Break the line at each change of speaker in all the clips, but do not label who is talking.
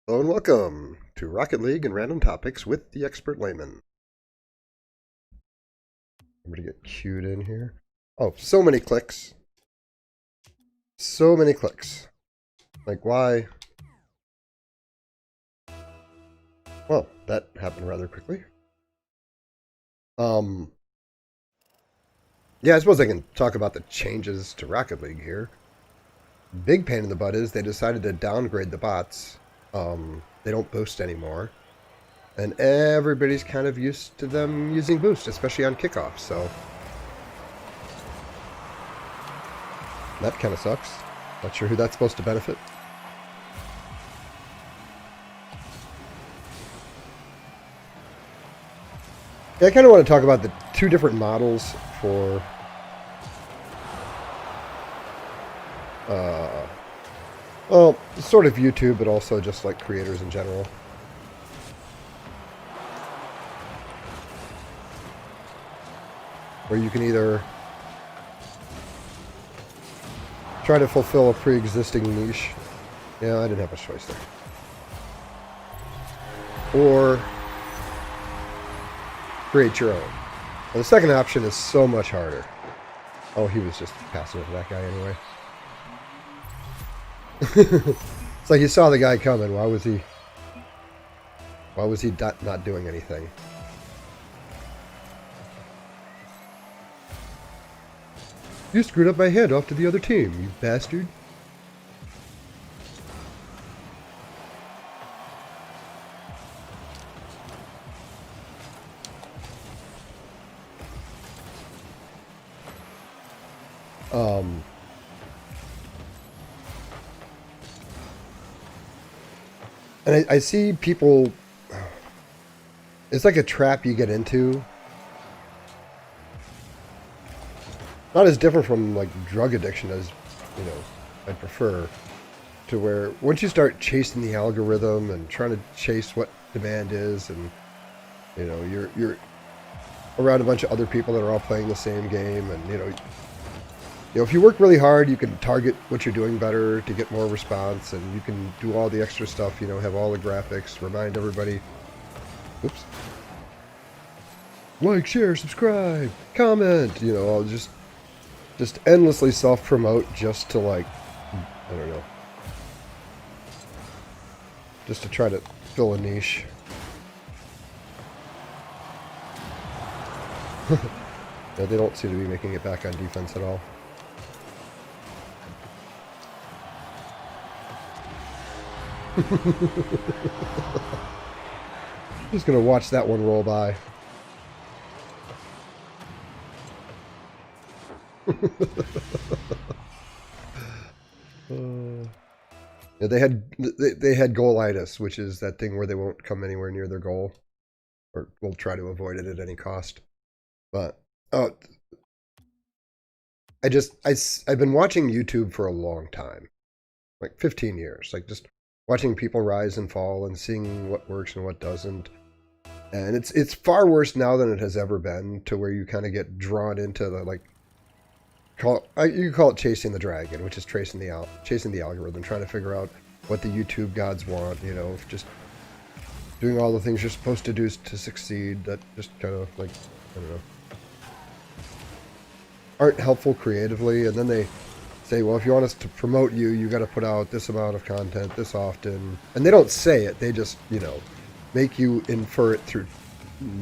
Hello and welcome to Rocket League and Random Topics with the Expert Layman. I'm going to get queued in here. Oh, so many clicks. So many clicks. Like, why? Well, that happened rather quickly. Um, yeah, I suppose I can talk about the changes to Rocket League here. Big pain in the butt is they decided to downgrade the bots. They don't boost anymore. And everybody's kind of used to them using boost, especially on kickoff, so that kind of sucks. Not sure who that's supposed to benefit. Yeah, I kind of want to talk about the two different models for well, sort of YouTube, but also just like creators in general. Where you can either try to fulfill a pre-existing niche. Yeah, I didn't have a choice there. Or create your own. Well, the second option is so much harder. Oh, he was just passing over that guy anyway. It's like he saw the guy coming. Why was he not doing anything? You screwed up my head off to the other team, you bastard. And I see people. It's like a trap you get into. Not as different from like drug addiction as, I'd prefer. To where once you start chasing the algorithm and trying to chase what demand is, and you're around a bunch of other people that are all playing the same game, and if you work really hard, you can target what you're doing better to get more response, and you can do all the extra stuff, have all the graphics, remind everybody. Oops. Like, share, subscribe, comment, I'll just endlessly self-promote just to, like, I don't know, just to try to fill a niche. Yeah, they don't seem to be making it back on defense at all. Just gonna watch that one roll by. Yeah, they had goalitis, which is that thing where they won't come anywhere near their goal, or will try to avoid it at any cost. But oh, I've been watching YouTube for a long time, like 15 years, like just watching people rise and fall and seeing what works and what doesn't. And it's far worse now than it has ever been, to where you kind of get drawn into the like you call it chasing the dragon, which is chasing the algorithm, trying to figure out what the YouTube gods want, just doing all the things you're supposed to do to succeed, that just kind of like, I don't know, aren't helpful creatively. And then they say, well, if you want us to promote you, you got to put out this amount of content this often. And they don't say it, they just, make you infer it through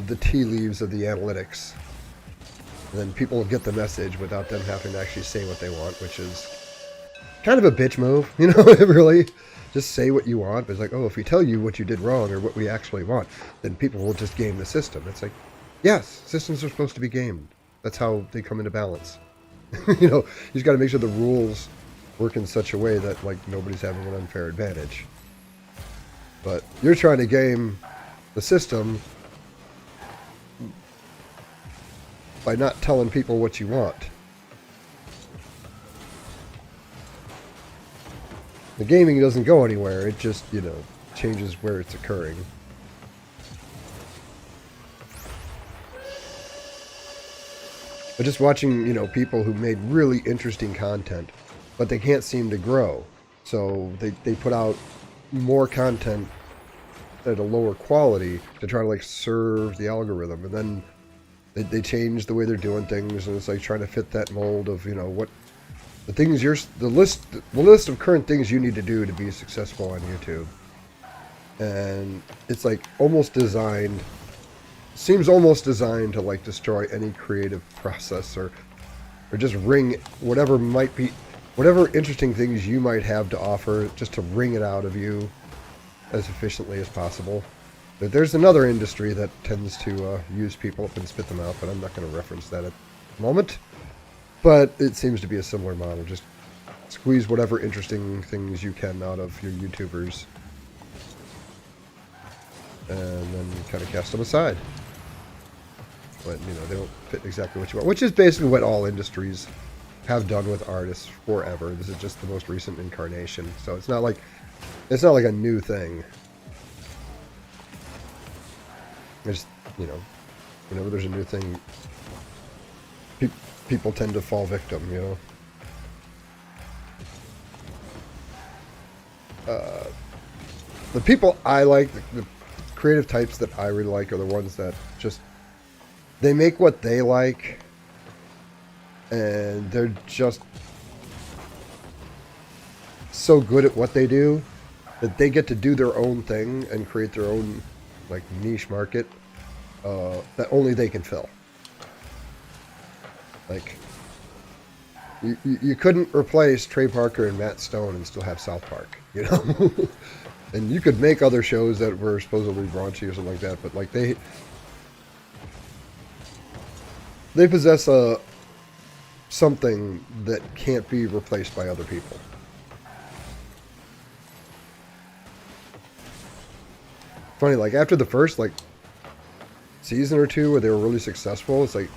the tea leaves of the analytics. And then people will get the message without them having to actually say what they want, which is kind of a bitch move, really. Just say what you want. But it's like, oh, if we tell you what you did wrong or what we actually want, then people will just game the system. It's like, yes, systems are supposed to be gamed. That's how they come into balance. You just got to make sure the rules work in such a way that, like, nobody's having an unfair advantage. But you're trying to game the system by not telling people what you want. The gaming doesn't go anywhere, it just, changes where it's occurring. But just watching, people who made really interesting content, but they can't seem to grow. So they put out more content at a lower quality to try to like serve the algorithm, and then they change the way they're doing things, and it's like trying to fit that mold of, you know, what the things the list of current things you need to do to be successful on YouTube. And it's like seems almost designed to like destroy any creative process, or just wring whatever interesting things you might have to offer, just to wring it out of you as efficiently as possible. There's another industry that tends to use people up and spit them out, but I'm not going to reference that at the moment. But it seems to be a similar model. Just squeeze whatever interesting things you can out of your YouTubers, and then kind of cast them aside. But, you know, they don't fit exactly what you want, which is basically what all industries have done with artists forever. This is just the most recent incarnation, so it's not like a new thing. It's, you know, whenever there's a new thing, people tend to fall victim, you know. The people I like, the creative types that I really like, are the ones that just, they make what they like, and they're just so good at what they do that they get to do their own thing and create their own like niche market that only they can fill. Like, you couldn't replace Trey Parker and Matt Stone and still have South Park, you know. And you could make other shows that were supposedly raunchy or something like that, but like they possess something that can't be replaced by other people. Funny, like after the first like season or two where they were really successful, it's like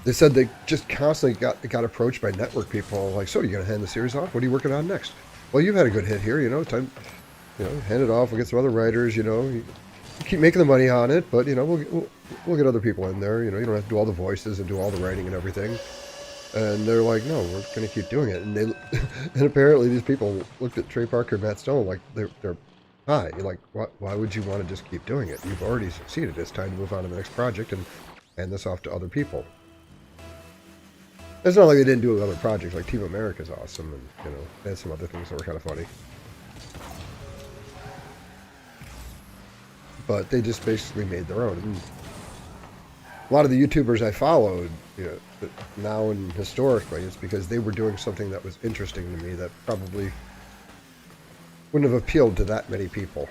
they said they just constantly got approached by network people like, so are you gonna hand the series off? What are you working on next? Well, you've had a good hit here, you know, time, you know, hand it off. We'll get some other writers, you know. You keep making the money on it, but you know, we'll get other people in there. You know, you don't have to do all the voices and do all the writing and everything. And they're like, no, we're gonna keep doing it. And they and apparently these people looked at Trey Parker and Matt Stone like they're hi. You're like, why would you want to just keep doing it? You've already succeeded. It's time to move on to the next project and hand this off to other people. It's not like they didn't do other projects. Like Team America's awesome, and you know, they had some other things that were kind of funny. But they just basically made their own. And a lot of the YouTubers I followed, you know, now and historically, it's because they were doing something that was interesting to me that probably wouldn't have appealed to that many people.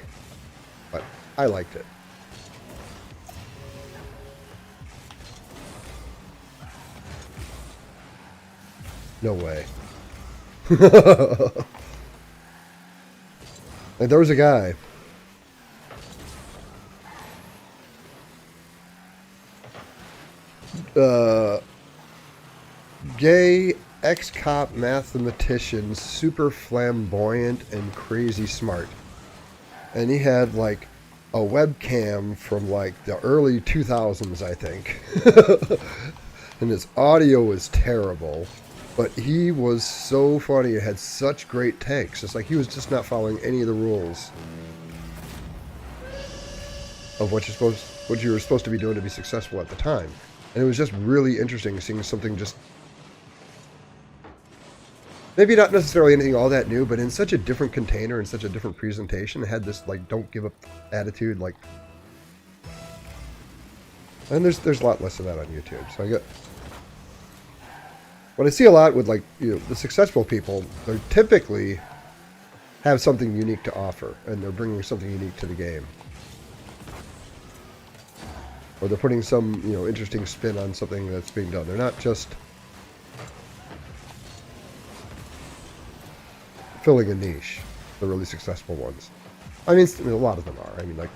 But I liked it. No way. Like, there was a guy. Gay ex-cop mathematician, super flamboyant and crazy smart. And he had like a webcam from like the early 2000s, I think. And his audio was terrible. But he was so funny. It had such great takes. It's like he was just not following any of the rules of what you were supposed to be doing to be successful at the time. And it was just really interesting seeing something just maybe not necessarily anything all that new, but in such a different container and such a different presentation. It had this like don't give up attitude, like, and there's a lot less of that on YouTube. So I get. What I see a lot with, like, you know, the successful people, they typically have something unique to offer, and they're bringing something unique to the game, or they're putting some, you know, interesting spin on something that's being done. They're not just filling a niche. The really successful ones. I mean, a lot of them are. I mean, like,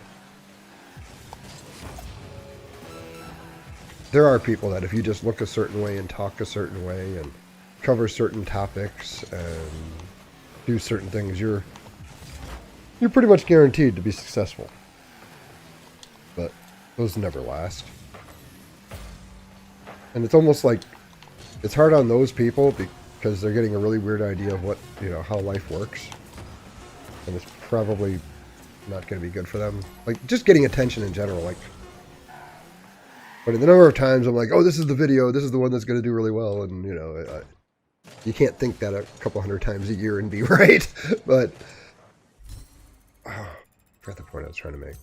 there are people that if you just look a certain way and talk a certain way and cover certain topics and do certain things, you're pretty much guaranteed to be successful. But those never last. And it's almost like it's hard on those people because they're getting a really weird idea of what, you know, how life works. and it's probably not going to be good for them. Like, just getting attention in general, like, but the number of times I'm like, oh, this is the video, this is the one that's going to do really well, and, you know, you can't think that a couple hundred times a year and be right, but, oh, I forgot the point I was trying to make.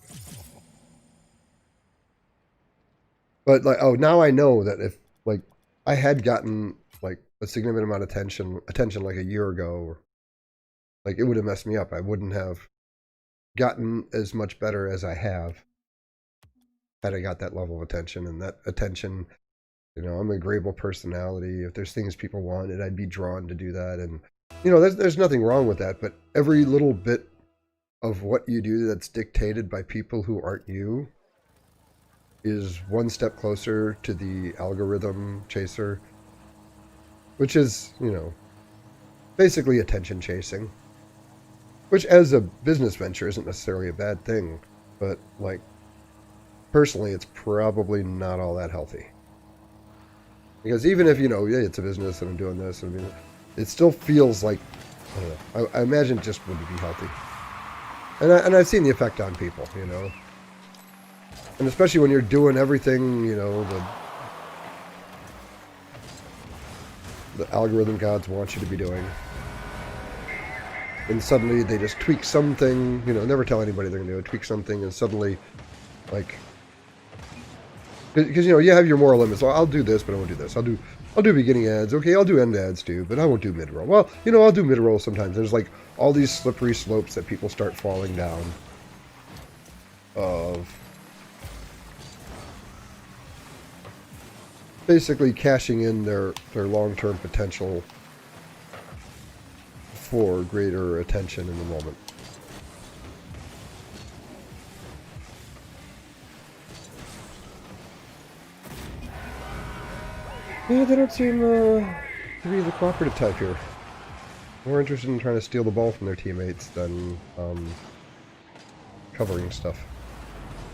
But, like, oh, now I know that if, like, I had gotten, like, a significant amount of attention like a year ago, like, it would have messed me up. I wouldn't have gotten as much better as I have had I got that level of attention. And that attention, you know, I'm an agreeable personality. If there's things people wanted, I'd be drawn to do that. And, you know, there's nothing wrong with that. But every little bit of what you do that's dictated by people who aren't you is one step closer to the algorithm chaser, which is, you know, basically attention chasing. Which, as a business venture, isn't necessarily a bad thing. But, like, personally, it's probably not all that healthy. Because even if, you know, yeah, it's a business and I'm doing this, and it still feels like, I don't know, I imagine it just wouldn't be healthy. And I've seen the effect on people, you know. And especially when you're doing everything, you know, the algorithm gods want you to be doing. And suddenly they just tweak something, you know, never tell anybody they're going to do it, tweak something, and suddenly, like, because, you know, you have your moral limits. So I'll do this, but I won't do this. I'll do beginning ads. Okay, I'll do end ads too, but I won't do mid-roll. Well, you know, I'll do mid-roll sometimes. There's, like, all these slippery slopes that people start falling down of basically cashing in their long-term potential for greater attention in the moment. Yeah, they don't seem to be the cooperative type here. More interested in trying to steal the ball from their teammates than covering stuff.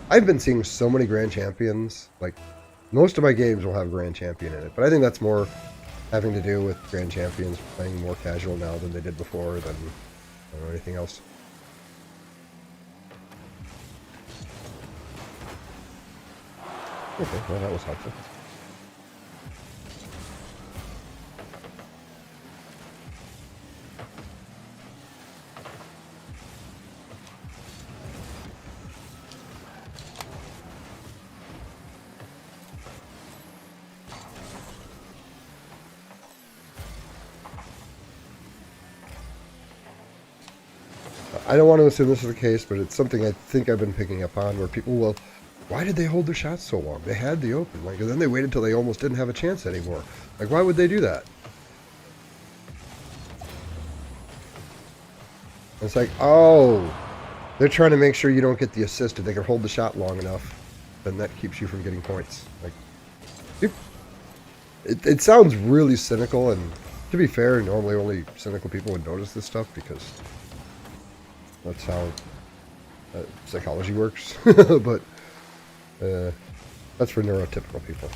I've been seeing so many Grand Champions. Like, most of my games will have Grand Champion in it, but I think that's more having to do with Grand Champions playing more casual now than they did before, than anything else. Okay, well, that was helpful. I don't want to assume this is the case, but it's something I think I've been picking up on, where people will, why did they hold their shots so long? They had the open, like, and then they waited until they almost didn't have a chance anymore. Like, why would they do that? And it's like, oh, they're trying to make sure you don't get the assist. If they can hold the shot long enough, then that keeps you from getting points. Like, it sounds really cynical, and to be fair, normally only cynical people would notice this stuff, because that's how psychology works. But that's for neurotypical people.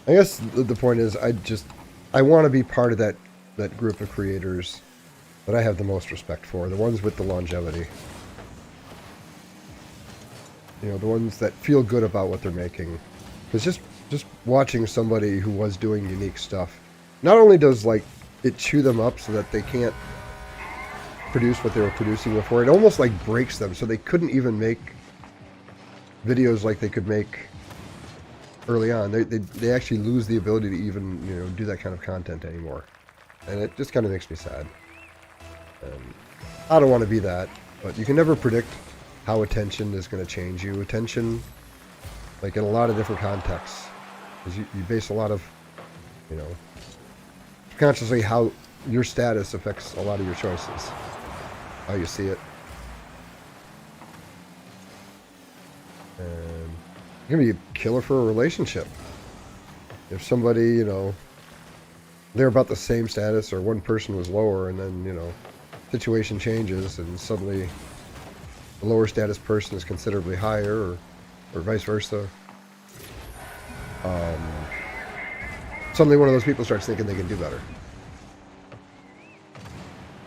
I guess the point is, I want to be part of that group of creators that I have the most respect for, the ones with the longevity. You know, the ones that feel good about what they're making. Because just watching somebody who was doing unique stuff, not only does, like, it chew them up so that they can't produce what they were producing before, it almost, like, breaks them so they couldn't even make videos like they could make early on. They actually lose the ability to even, you know, do that kind of content anymore. And it just kind of makes me sad. I don't want to be that, but you can never predict how attention is going to change you. Attention, like, in a lot of different contexts, because you base a lot of, you know, consciously how your status affects a lot of your choices, how you see it. And it can be a killer for a relationship. If somebody, you know, they're about the same status, or one person was lower, and then, you know, situation changes and suddenly a lower status person is considerably higher, or vice versa. Suddenly one of those people starts thinking they can do better.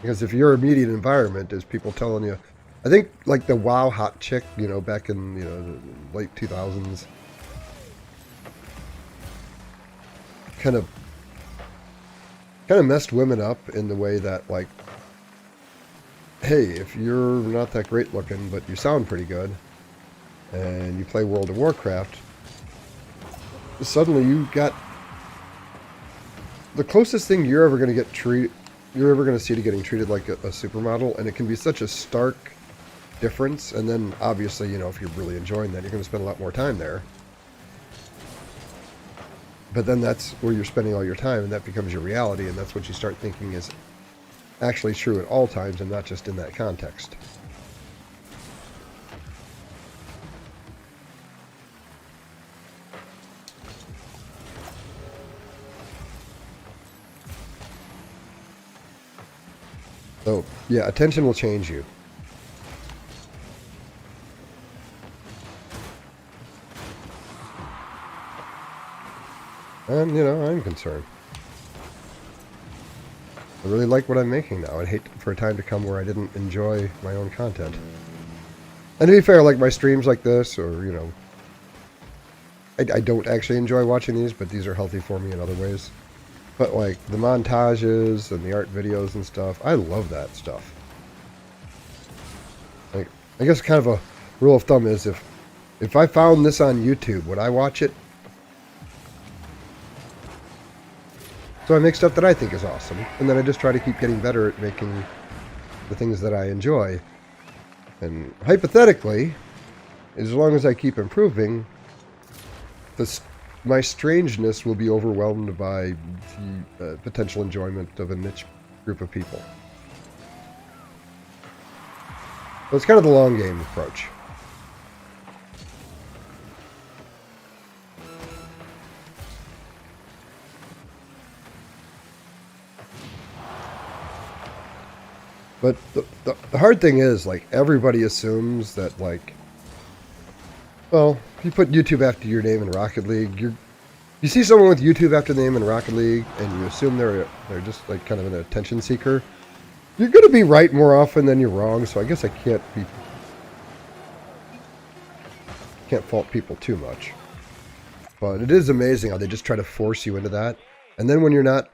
Because if your immediate environment is people telling you, I think like the WoW hot chick, back in the late 2000s, kind of messed women up in the way that, like, hey, if you're not that great looking but you sound pretty good and you play World of Warcraft, suddenly you got the closest thing you're ever going to see to getting treated like a supermodel, and it can be such a stark difference. And then obviously, if you're really enjoying that, you're going to spend a lot more time there. But then that's where you're spending all your time, and that becomes your reality, and that's what you start thinking is actually true at all times and not just in that context. So, yeah, attention will change you. And, I'm concerned. I really like what I'm making now. I'd hate for a time to come where I didn't enjoy my own content. And to be fair, like my streams like this, or, I don't actually enjoy watching these, but these are healthy for me in other ways. But like the montages and the art videos and stuff, I love that stuff. Like, I guess kind of a rule of thumb is if I found this on YouTube, would I watch it? So I make stuff that I think is awesome, and then I just try to keep getting better at making the things that I enjoy. And hypothetically, as long as I keep improving, my strangeness will be overwhelmed by the potential enjoyment of a niche group of people. So it's kind of the long game approach. But the hard thing is, like, everybody assumes that, like, well, if you put YouTube after your name in Rocket League, you see someone with YouTube after the name in Rocket League, and you assume they're just like kind of an attention seeker. You're going to be right more often than you're wrong, so I guess I can't fault people too much. But it is amazing how they just try to force you into that, and then when you're not,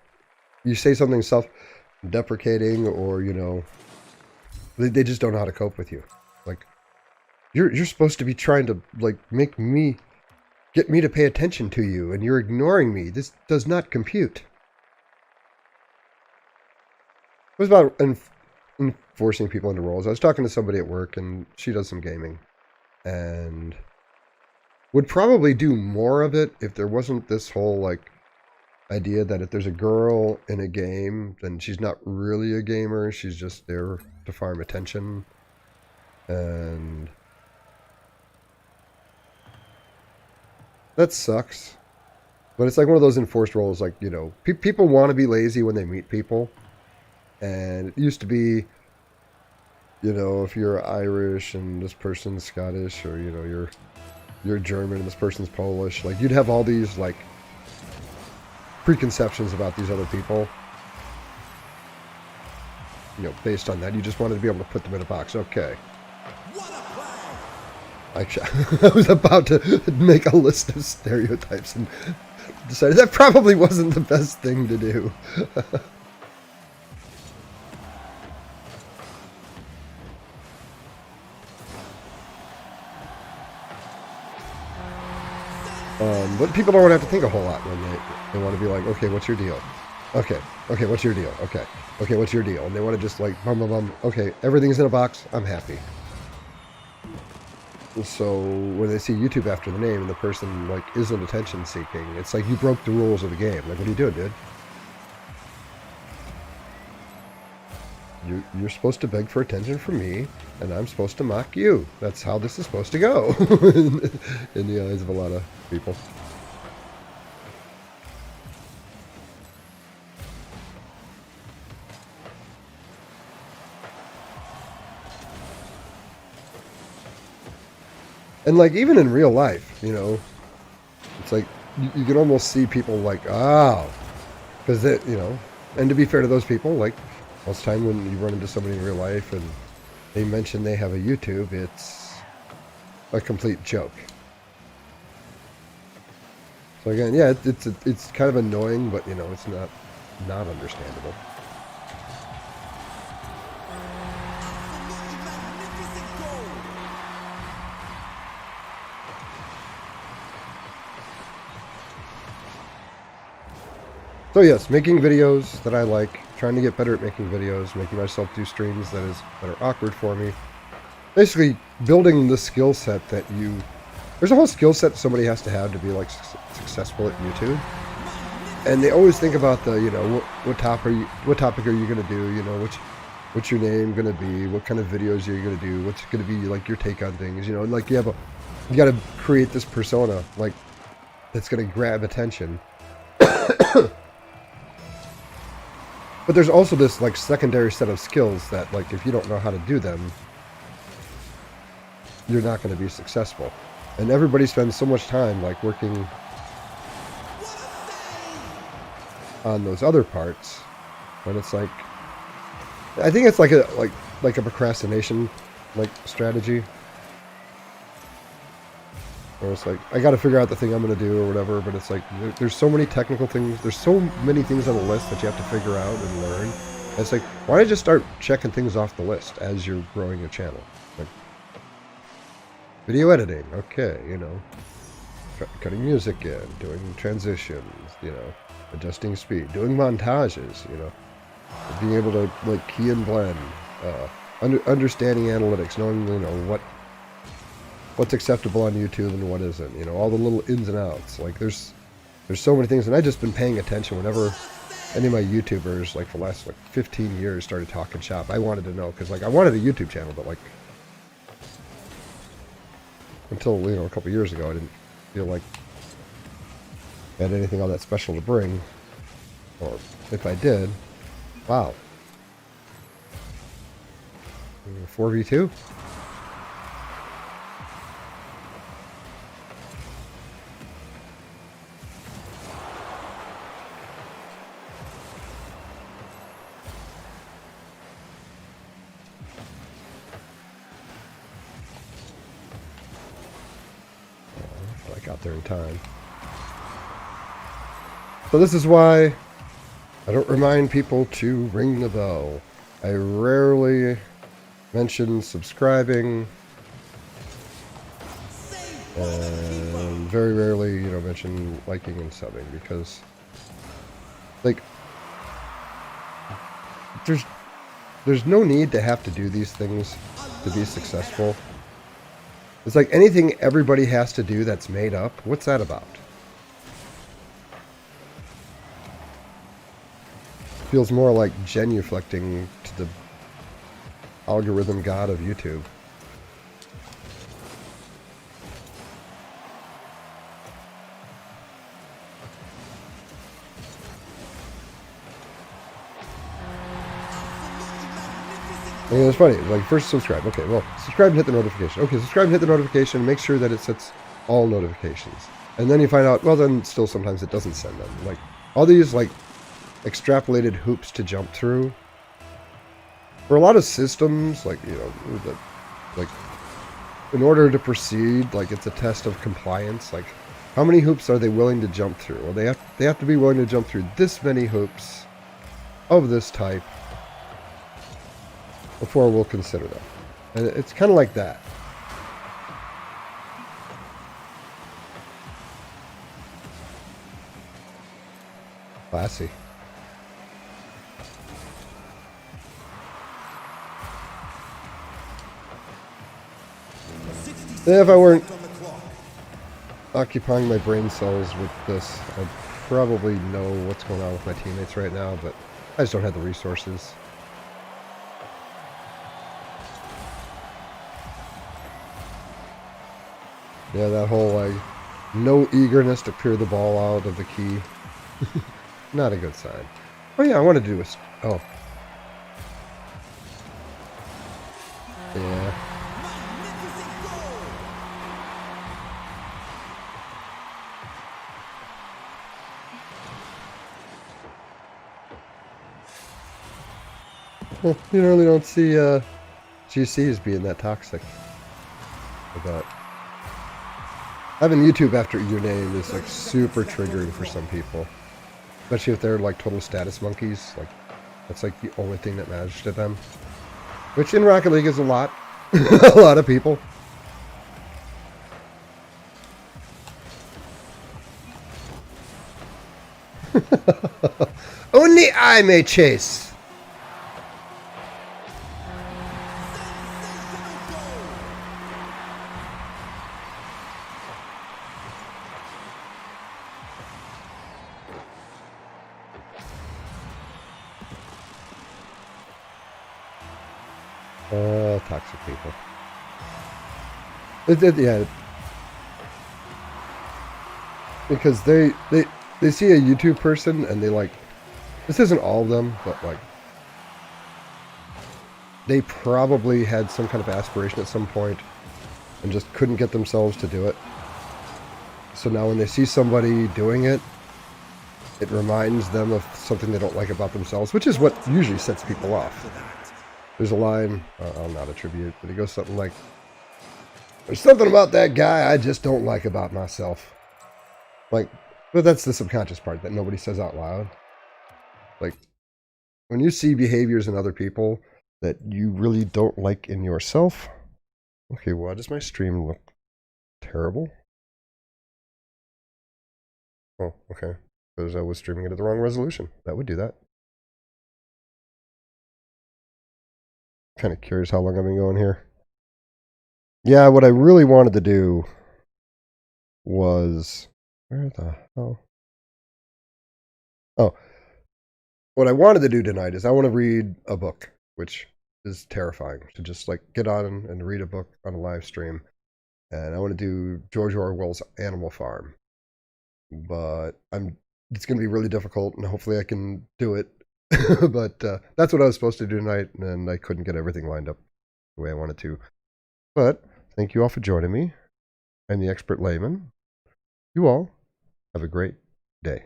you say something self-deprecating, or they just don't know how to cope with you. Like, you're supposed to be trying to, like, get me to pay attention to you, and you're ignoring me. This does not compute. It was about enforcing people into roles. I was talking to somebody at work, and she does some gaming, and would probably do more of it if there wasn't this whole, like, idea that if there's a girl in a game, then she's not really a gamer. She's just there to farm attention. And that sucks. But it's like one of those enforced roles, like, people want to be lazy when they meet people. And it used to be, if you're Irish and this person's Scottish, or, you're German and this person's Polish, like, you'd have all these, like, preconceptions about these other people. Based on that, you just wanted to be able to put them in a box. Okay. I was about to make a list of stereotypes and decided that probably wasn't the best thing to do. But people don't have to think a whole lot when they want to be like, okay, what's your deal? Okay, what's your deal? Okay, what's your deal? And they want to just like, bum, bum, bum. Okay, everything's in a box. I'm happy. So when they see YouTube after the name and the person, like, isn't attention seeking, it's like you broke the rules of the game. Like, what are you doing, dude? You're supposed to beg for attention from me, and I'm supposed to mock you. That's how this is supposed to go in the eyes of a lot of people. And like even in real life, you know, it's like you can almost see people like, oh, because that, you know, and to be fair to those people, like most of the time when you run into somebody in real life and they mention they have a YouTube, it's a complete joke. So again, yeah, it's kind of annoying, but you know, it's not understandable. So yes, making videos that I like, trying to get better at making videos, making myself do streams that are awkward for me. Basically, building the skill set that there's a whole skill set somebody has to have to be like successful at YouTube. And they always think about the, you know, what topic are you going to do, you know, what's your name going to be, what kind of videos are you going to do, what's going to be like your take on things, you know, like you got to create this persona like that's going to grab attention. But there's also this like secondary set of skills that like if you don't know how to do them, you're not going to be successful. And everybody spends so much time like working on those other parts when it's like, I think it's like a procrastination like strategy. Or it's like, I got to figure out the thing I'm going to do or whatever, but it's like, there's so many technical things, there's so many things on the list that you have to figure out and learn. And it's like, why don't you just start checking things off the list as you're growing your channel? Like, video editing, okay, you know, cutting music in, doing transitions, you know, adjusting speed, doing montages, you know, being able to, like, key and blend, understanding analytics, knowing, you know, what's acceptable on YouTube and what isn't, you know, all the little ins and outs. Like there's so many things, and I've just been paying attention whenever any of my YouTubers, like for the last like 15 years, started talking shop. I wanted to know, because like I wanted a YouTube channel, but like until, you know, a couple years ago, I didn't feel like I had anything all that special to bring, or if I did, wow, 4v2. Got there in time. So this is why I don't remind people to ring the bell. I rarely mention subscribing, and very rarely, you know, mention liking and subbing, because like there's no need to have to do these things to be successful. It's like anything everybody has to do that's made up. What's that about? Feels more like genuflecting to the algorithm god of YouTube. And it's funny, like first subscribe. Okay, well, subscribe and hit the notification. Okay, subscribe and hit the notification. Make sure that it sets all notifications. And then you find out, well, then still sometimes it doesn't send them. Like all these like extrapolated hoops to jump through. For a lot of systems, like, you know, like in order to proceed, like it's a test of compliance. Like how many hoops are they willing to jump through? Well, they have to be willing to jump through this many hoops of this type before we'll consider them. And it's kind of like that. Classy. If I weren't occupying my brain cells with this, I'd probably know what's going on with my teammates right now, but I just don't have the resources. Yeah, that whole, like, no eagerness to clear the ball out of the key. Not a good sign. Oh, yeah, I want to do a... Oh. Yeah. Well, you really don't see GCs being that toxic. But having YouTube after your name is like super triggering for some people, especially if they're like total status monkeys. Like that's like the only thing that matters to them, which in Rocket League is a lot, a lot of people. Only I may chase. Toxic people. Yeah. Because they see a YouTube person and they like, this isn't all of them, but like, they probably had some kind of aspiration at some point and just couldn't get themselves to do it. So now when they see somebody doing it, it reminds them of something they don't like about themselves, which is what usually sets people off. There's a line, I'll not attribute, but it goes something like, there's something about that guy I just don't like about myself. Like, but that's the subconscious part that nobody says out loud. Like, when you see behaviors in other people that you really don't like in yourself. Okay, why does my stream look terrible? Oh, okay. Because I was streaming it at the wrong resolution. That would do that. Kind of curious how long I've been going here. Yeah, what I really wanted to do was... Where the hell? Oh. What I wanted to do tonight is I want to read a book, which is terrifying. To just like get on and read a book on a live stream. And I want to do George Orwell's Animal Farm. But it's going to be really difficult, and hopefully I can do it. But that's what I was supposed to do tonight, and I couldn't get everything lined up the way I wanted to. But thank you all for joining me. I'm the Expert Layman. You all have a great day.